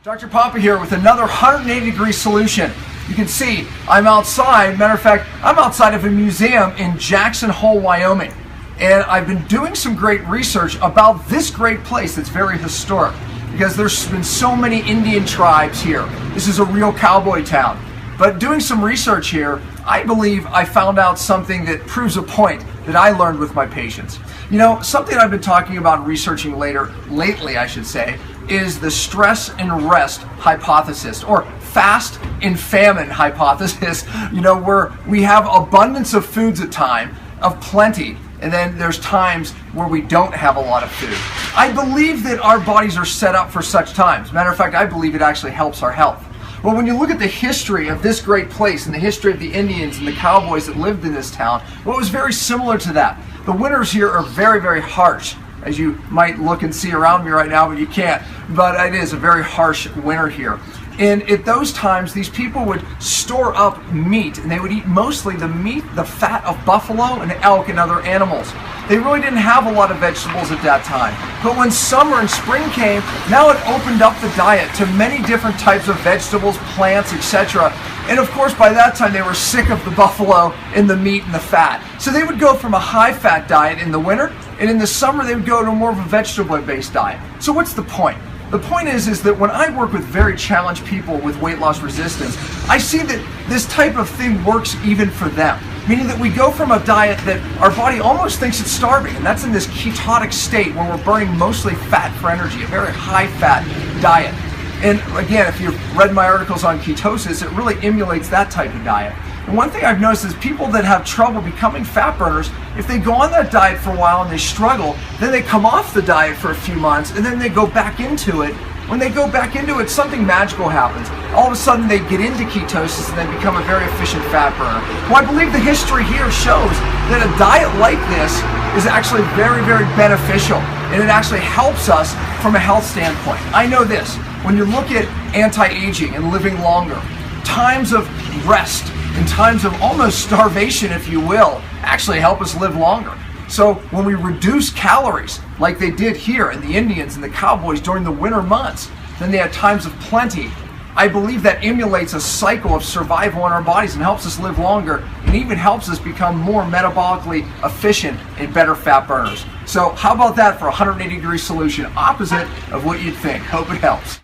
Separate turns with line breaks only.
Dr. Pompa here with another 180-degree solution. You can see I'm outside. Matter of fact, I'm outside of a museum in Jackson Hole, Wyoming. And I've been doing some great research about this great place that's very historic because there's been so many Indian tribes here. This is a real cowboy town. But doing some research here, I believe I found out something that proves a point that I learned with my patients. You know, something I've been talking about and researching lately, I should say, is the stress and rest hypothesis, or fast and famine hypothesis. You know, where we have abundance of foods at time, of plenty, and then there's times where we don't have a lot of food. I believe that our bodies are set up for such times. Matter of fact, I believe it actually helps our health. Well, when you look at the history of this great place and the history of the Indians and the cowboys that lived in this town, well, it was very similar to that. The winters here are very, very harsh, as you might look and see around me right now, but you can't. But it is a very harsh winter here. And at those times, these people would store up meat, and they would eat mostly the meat, the fat of buffalo and elk and other animals. They really didn't have a lot of vegetables at that time. But when summer and spring came, now it opened up the diet to many different types of vegetables, plants, etc. And of course, by that time, they were sick of the buffalo and the meat and the fat. So they would go from a high-fat diet in the winter, and in the summer, they would go to more of a vegetable-based diet. So what's the point? The point is that when I work with very challenged people with weight loss resistance, I see that this type of thing works even for them. Meaning that we go from a diet that our body almost thinks it's starving, and that's in this ketotic state where we're burning mostly fat for energy, a very high-fat diet. And again, if you've read my articles on ketosis, it really emulates that type of diet. And one thing I've noticed is people that have trouble becoming fat burners, if they go on that diet for a while and they struggle, then they come off the diet for a few months and then they go back into it. When they go back into it, something magical happens. All of a sudden they get into ketosis and they become a very efficient fat burner. Well, I believe the history here shows that a diet like this is actually very, very beneficial, and it actually helps us from a health standpoint. I know this, when you look at anti-aging and living longer, times of rest and times of almost starvation, if you will, actually help us live longer. So when we reduce calories, like they did here in the Indians and the cowboys during the winter months, then they had times of plenty. I believe that emulates a cycle of survival in our bodies and helps us live longer, and even helps us become more metabolically efficient and better fat burners. So how about that for a 180-degree solution, opposite of what you'd think? Hope it helps.